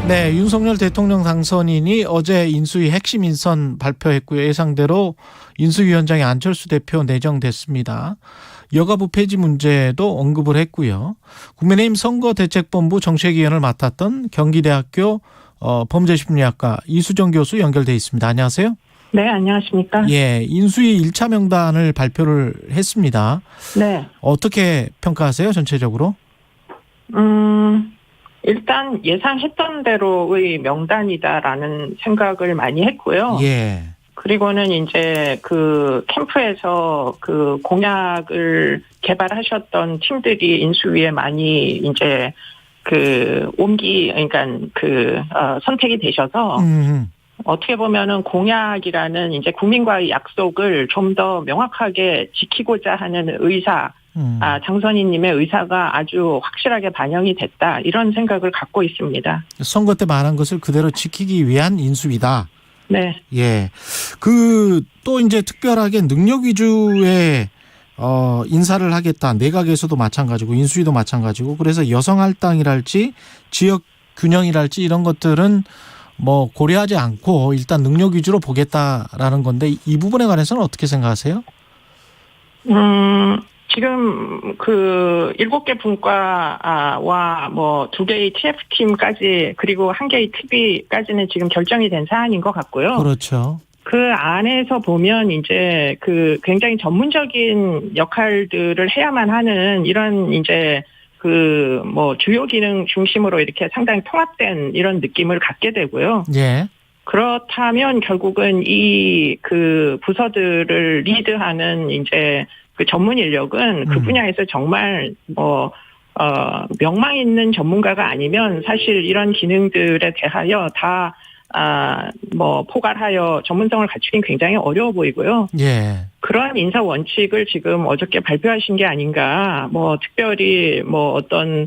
네, 윤석열 대통령 당선인이 어제 인수위 핵심 인선 발표했고요. 예상대로 인수위원장에 안철수 대표 내정됐습니다. 여가부 폐지 문제도 언급을 했고요. 국민의힘 선거대책본부 정책위원을 맡았던 경기대학교 범죄심리학과 이수정 교수 연결돼 있습니다. 안녕하세요. 네, 안녕하십니까. 예, 인수위 1차 명단을 발표를 했습니다. 네. 어떻게 평가하세요, 전체적으로? 일단 예상했던 대로의 명단이다라는 생각을 많이 했고요. 예. 그리고는 이제 그 캠프에서 그 공약을 개발하셨던 팀들이 인수위에 많이 이제 그러니까 선택이 되셔서 어떻게 보면은 공약이라는 이제 국민과의 약속을 좀 더 명확하게 지키고자 하는 당선인님의 의사가 아주 확실하게 반영이 됐다. 이런 생각을 갖고 있습니다. 선거 때 말한 것을 그대로 지키기 위한 인수위다. 네. 예. 또 이제 특별하게 능력 위주의 인사를 하겠다. 내각에서도 마찬가지고 인수위도 마찬가지고 그래서 여성 할당이랄지 지역 균형이랄지 이런 것들은 뭐 고려하지 않고 일단 능력 위주로 보겠다라는 건데 이 부분에 관해서는 어떻게 생각하세요? 지금 그 7개 분과와 뭐 2개의 TF팀까지 그리고 1개의 TV까지는 지금 결정이 된 사안인 것 같고요. 그렇죠. 그 안에서 보면 이제 그 굉장히 전문적인 역할들을 해야만 하는 이런 이제 그 뭐 주요 기능 중심으로 이렇게 상당히 통합된 이런 느낌을 갖게 되고요. 예. 그렇다면 결국은 이 그 부서들을 리드하는 이제 그 전문 인력은 그 분야에서 정말 명망 있는 전문가가 아니면 사실 이런 기능들에 대하여 다 포괄하여 전문성을 갖추긴 굉장히 어려워 보이고요. 예. 그러한 인사 원칙을 지금 어저께 발표하신 게 아닌가. 특별히 어떤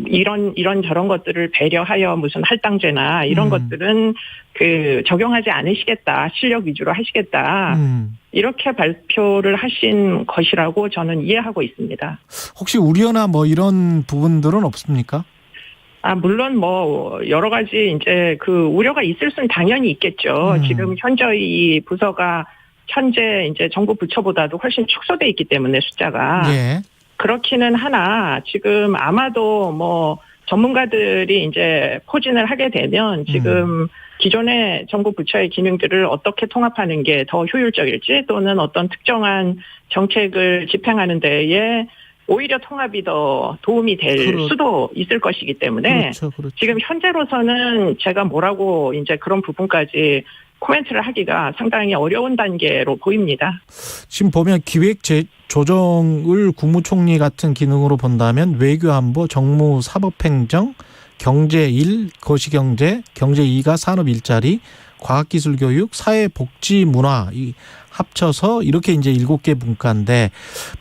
이런 저런 것들을 배려하여 무슨 할당제나 이런 것들은 적용하지 않으시겠다. 실력 위주로 하시겠다. 이렇게 발표를 하신 것이라고 저는 이해하고 있습니다. 혹시 우려나 이런 부분들은 없습니까? 물론 여러 가지 이제 그 우려가 있을 수는 당연히 있겠죠. 지금 현저히 이 부서가 현재 이제 정부 부처보다도 훨씬 축소돼 있기 때문에 숫자가. 예. 그렇기는 하나 지금 아마도 전문가들이 이제 포진을 하게 되면 지금 기존의 정부 부처의 기능들을 어떻게 통합하는 게 더 효율적일지 또는 어떤 특정한 정책을 집행하는 데에 오히려 통합이 더 도움이 될 수도 있을 것이기 때문에 그렇죠. 지금 현재로서는 제가 뭐라고 이제 그런 부분까지 코멘트를 하기가 상당히 어려운 단계로 보입니다. 지금 보면 기획조정을 국무총리 같은 기능으로 본다면 외교안보, 정무, 사법행정, 경제 1, 거시경제, 경제 2가 산업 일자리, 과학기술교육, 사회복지, 문화 이 합쳐서 이렇게 이제 7개 분과인데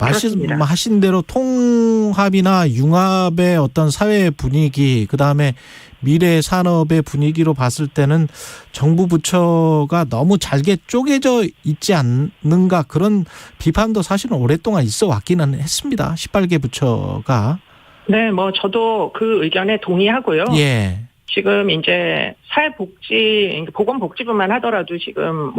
말씀하신 대로 통합이나 융합의 어떤 사회 분위기 그다음에 미래 산업의 분위기로 봤을 때는 정부 부처가 너무 잘게 쪼개져 있지 않는가 그런 비판도 사실은 오랫동안 있어 왔기는 했습니다. 18개 부처가. 네, 저도 그 의견에 동의하고요. 예. 지금 이제 보건복지부만 하더라도 지금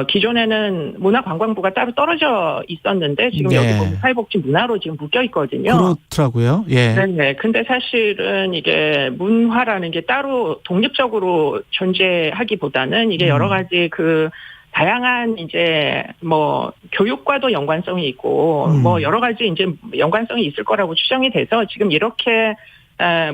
기존에는 문화관광부가 따로 떨어져 있었는데 지금 여기 보면 사회복지 문화로 지금 묶여 있거든요. 그렇더라고요. 예. 네. 근데 사실은 이게 문화라는 게 따로 독립적으로 존재하기보다는 이게 여러 가지 다양한 이제 교육과도 연관성이 있고 여러 가지 이제 연관성이 있을 거라고 추정이 돼서 지금 이렇게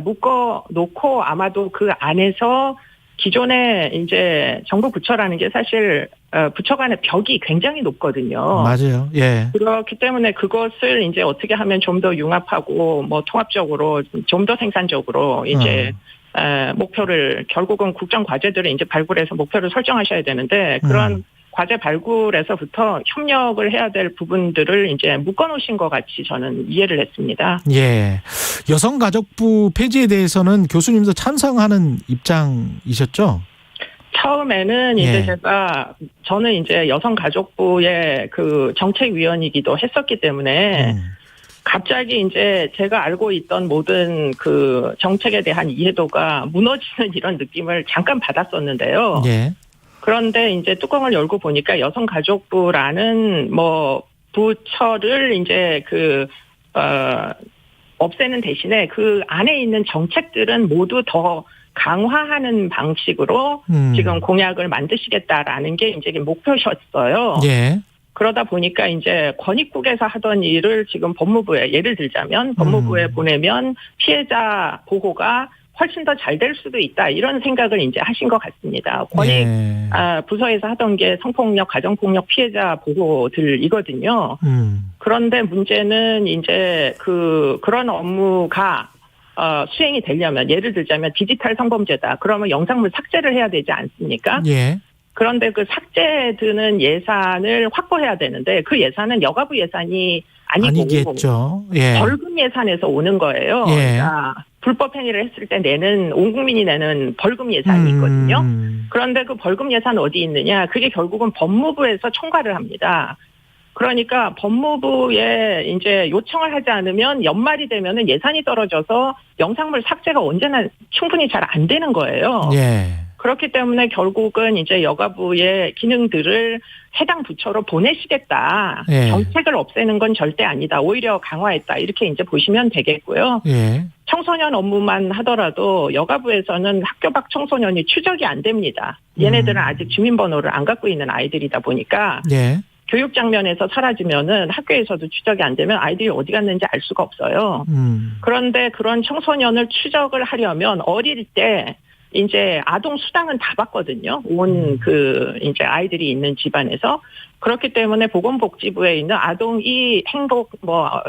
묶어 놓고 아마도 그 안에서 기존의 이제 정부 부처라는 게 사실 부처 간의 벽이 굉장히 높거든요. 맞아요. 예. 그렇기 때문에 그것을 이제 어떻게 하면 좀 더 융합하고 통합적으로 좀 더 생산적으로 이제 목표를 결국은 국정 과제들을 이제 발굴해서 목표를 설정하셔야 되는데 그런 과제 발굴에서부터 협력을 해야 될 부분들을 이제 묶어놓으신 것 같이 저는 이해를 했습니다. 예. 여성가족부 폐지에 대해서는 교수님도 찬성하는 입장이셨죠? 처음에는 이제 저는 이제 여성가족부의 그 정책위원이기도 했었기 때문에 갑자기 이제 제가 알고 있던 모든 그 정책에 대한 이해도가 무너지는 이런 느낌을 잠깐 받았었는데요. 예. 그런데 이제 뚜껑을 열고 보니까 여성가족부라는 뭐 부처를 이제 없애는 대신에 그 안에 있는 정책들은 모두 더 강화하는 방식으로 지금 공약을 만드시겠다라는 게 이제 목표셨어요. 예. 그러다 보니까 이제 권익국에서 하던 일을 지금 법무부에 예를 들자면 법무부에 보내면 피해자 보호가 훨씬 더 잘 될 수도 있다 이런 생각을 이제 하신 것 같습니다. 권익 부서에서 하던 게 성폭력, 가정폭력 피해자 보호들이거든요. 그런데 문제는 이제 그런 업무가 수행이 되려면 예를 들자면 디지털 성범죄다. 그러면 영상물 삭제를 해야 되지 않습니까? 예. 그런데 그 삭제되는 예산을 확보해야 되는데 그 예산은 여가부 예산이 아니겠죠. 예. 벌금 예산에서 오는 거예요. 예. 그러니까 불법 행위를 했을 때 온 국민이 내는 벌금 예산이 있거든요. 그런데 그 벌금 예산 어디 있느냐? 그게 결국은 법무부에서 총괄을 합니다. 그러니까 법무부에 이제 요청을 하지 않으면 연말이 되면은 예산이 떨어져서 영상물 삭제가 언제나 충분히 잘 안 되는 거예요. 예. 그렇기 때문에 결국은 이제 여가부의 기능들을 해당 부처로 보내시겠다. 예. 정책을 없애는 건 절대 아니다. 오히려 강화했다. 이렇게 이제 보시면 되겠고요. 예. 청소년 업무만 하더라도 여가부에서는 학교 밖 청소년이 추적이 안 됩니다. 얘네들은 아직 주민번호를 안 갖고 있는 아이들이다 보니까 예. 교육 장면에서 사라지면은 학교에서도 추적이 안 되면 아이들이 어디 갔는지 알 수가 없어요. 그런데 그런 청소년을 추적을 하려면 어릴 때 이제 아동 수당은 다 받거든요. 이제 아이들이 있는 집안에서. 그렇기 때문에 보건복지부에 있는 아동 행복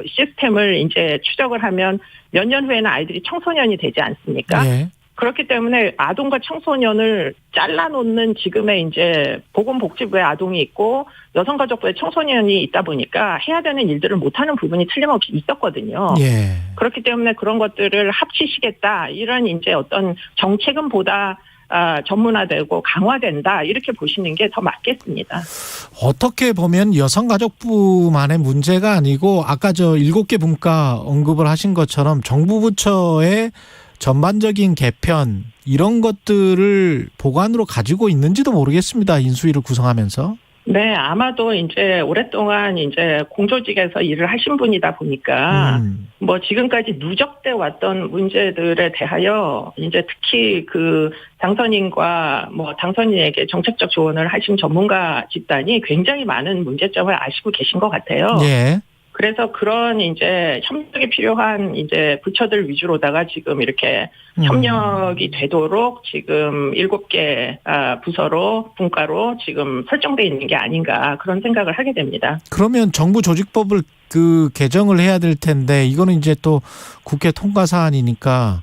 시스템을 이제 추적을 하면 몇 년 후에는 아이들이 청소년이 되지 않습니까? 예. 그렇기 때문에 아동과 청소년을 잘라놓는 지금의 이제 보건복지부에 아동이 있고 여성가족부에 청소년이 있다 보니까 해야 되는 일들을 못하는 부분이 틀림없이 있었거든요. 예. 그렇기 때문에 그런 것들을 합치시겠다. 이런 이제 어떤 정책은 보다 전문화되고 강화된다. 이렇게 보시는 게 더 맞겠습니다. 어떻게 보면 여성가족부만의 문제가 아니고 아까 7개 분과 언급을 하신 것처럼 정부 부처의 전반적인 개편 이런 것들을 보관으로 가지고 있는지도 모르겠습니다. 인수위를 구성하면서. 네, 아마도 이제 오랫동안 이제 공조직에서 일을 하신 분이다 보니까 지금까지 누적돼 왔던 문제들에 대하여 이제 특히 그 당선인과 당선인에게 정책적 조언을 하신 전문가 집단이 굉장히 많은 문제점을 아시고 계신 것 같아요. 예. 그래서 그런 이제 협력이 필요한 이제 부처들 위주로다가 지금 이렇게 협력이 되도록 지금 7개 부서로 분과로 지금 설정돼 있는 게 아닌가 그런 생각을 하게 됩니다. 그러면 정부 조직법을 개정을 해야 될 텐데 이거는 이제 또 국회 통과 사안이니까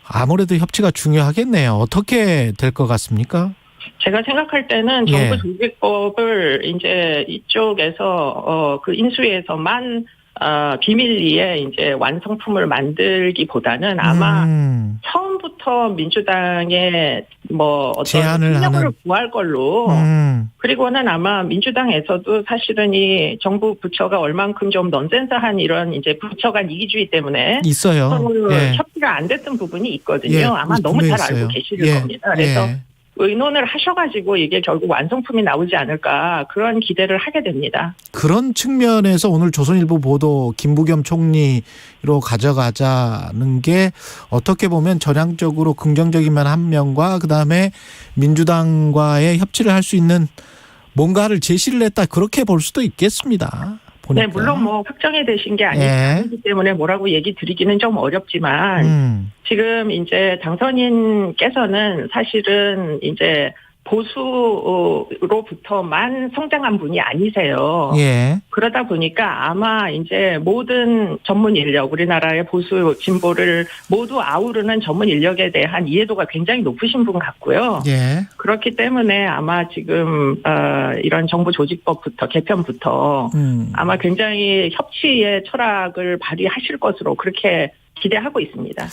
아무래도 협치가 중요하겠네요. 어떻게 될 것 같습니까? 제가 생각할 때는 정부 조직법을 이제 이쪽에서 그 인수위에서만 비밀리에 이제 완성품을 만들기보다는 아마 처음부터 민주당의 어떤 제안을 협력을 구할 걸로 그리고는 아마 민주당에서도 사실은 이 정부 부처가 얼만큼 좀 넌센스한 이런 이제 부처 간 이기주의 때문에 있어요. 예. 협치가 안 됐던 부분이 있거든요. 예. 아마 너무 잘 알고 있어요. 계실 겁니다. 그래서 의논을 하셔가지고 이게 결국 완성품이 나오지 않을까 그런 기대를 하게 됩니다. 그런 측면에서 오늘 조선일보 보도 김부겸 총리로 가져가자는 게 어떻게 보면 전향적으로 긍정적인 면 한 면과 그다음에 민주당과의 협치를 할 수 있는 뭔가를 제시를 했다 그렇게 볼 수도 있겠습니다. 보니까. 네, 물론 확정이 되신 게 아니기 때문에 뭐라고 얘기 드리기는 좀 어렵지만 지금 이제 당선인께서는 사실은 이제 보수로부터만 성장한 분이 아니세요. 예. 그러다 보니까 아마 이제 모든 전문 인력, 우리나라의 보수 진보를 모두 아우르는 전문 인력에 대한 이해도가 굉장히 높으신 분 같고요. 예. 그렇기 때문에 아마 지금 이런 정부 조직법부터 개편부터 아마 굉장히 협치의 철학을 발휘하실 것으로 그렇게 기대하고 있습니다.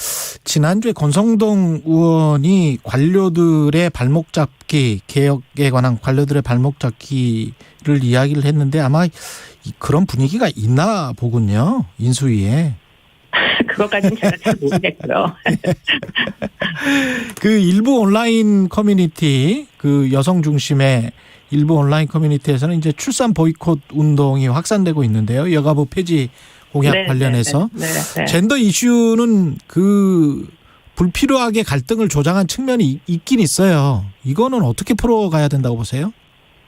지난주에 권성동 의원이 관료들의 발목 잡기, 개혁에 관한 관료들의 발목 잡기를 이야기를 했는데 아마 그런 분위기가 있나 보군요. 인수위에. 그것까지는 제가 잘 모르겠고요. 그 일부 온라인 커뮤니티, 그 여성 중심의 일부 온라인 커뮤니티에서는 이제 출산 보이콧 운동이 확산되고 있는데요. 여가부 폐지 공약 네, 관련해서 네, 네, 네. 젠더 이슈는 그 불필요하게 갈등을 조장한 측면이 있긴 있어요. 이거는 어떻게 풀어가야 된다고 보세요?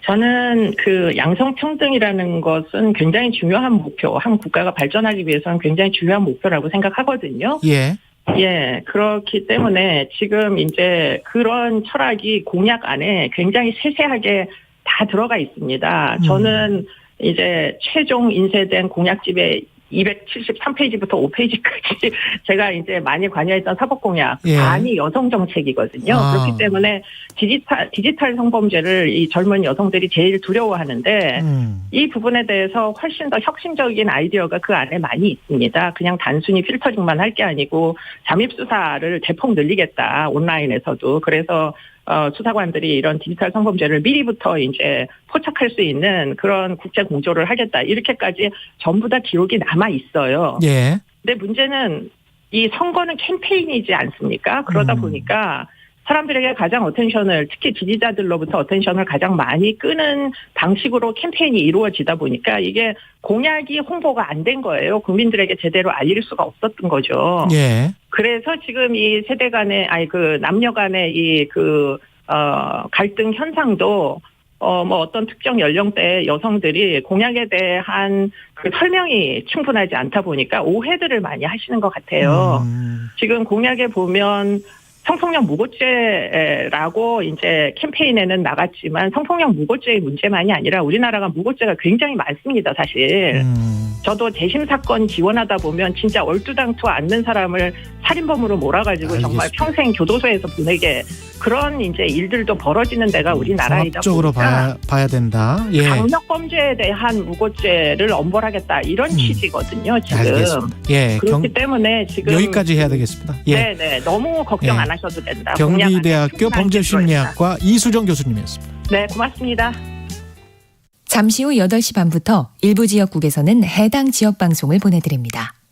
저는 그 양성평등이라는 것은 굉장히 중요한 목표, 한 국가가 발전하기 위해서는 굉장히 중요한 목표라고 생각하거든요. 예. 예, 그렇기 때문에 지금 이제 그런 철학이 공약 안에 굉장히 세세하게 다 들어가 있습니다. 저는 이제 최종 인쇄된 공약집에 273페이지부터 5페이지까지 제가 이제 많이 관여했던 사법공약 예. 반이 여성 정책이거든요. 아. 그렇기 때문에 디지털 성범죄를 이 젊은 여성들이 제일 두려워하는데 이 부분에 대해서 훨씬 더 혁신적인 아이디어가 그 안에 많이 있습니다. 그냥 단순히 필터링만 할 게 아니고 잠입수사를 대폭 늘리겠다. 온라인에서도. 그래서 수사관들이 이런 디지털 성범죄를 미리부터 이제 포착할 수 있는 그런 국제 공조를 하겠다. 이렇게까지 전부 다 기록이 남아 있어요. 예. 근데 문제는 이 선거는 캠페인이지 않습니까? 그러다 보니까 사람들에게 가장 어텐션을, 특히 지지자들로부터 어텐션을 가장 많이 끄는 방식으로 캠페인이 이루어지다 보니까 이게 공약이 홍보가 안 된 거예요. 국민들에게 제대로 알릴 수가 없었던 거죠. 예. 그래서 지금 이 세대 간의, 남녀 간의 갈등 현상도 뭐 어떤 특정 연령대의 여성들이 공약에 대한 그 설명이 충분하지 않다 보니까 오해들을 많이 하시는 것 같아요. 지금 공약에 보면 성폭력 무고죄라고 이제 캠페인에는 나갔지만 성폭력 무고죄의 문제만이 아니라 우리나라가 무고죄가 굉장히 많습니다, 사실. 저도 재심 사건 지원하다 보면 진짜 얼두당토 않는 사람을 살인범으로 몰아가지고 알겠습니다. 정말 평생 교도소에서 보내게 그런 이제 일들도 벌어지는 데가 우리나라이다 종합적으로 보니까 봐야 된다. 예. 강력 범죄에 대한 무고죄를 엄벌하겠다 이런 취지거든요, 지금. 알겠습니다. 예. 그렇기 때문에 지금 여기까지 해야 되겠습니다. 예. 네, 너무 걱정 안 하셔도 된다. 경기대학교 범죄심리학과 이수정 교수님이었습니다. 네, 고맙습니다. 잠시 후 8시 반부터 일부 지역국에서는 해당 지역 방송을 보내드립니다.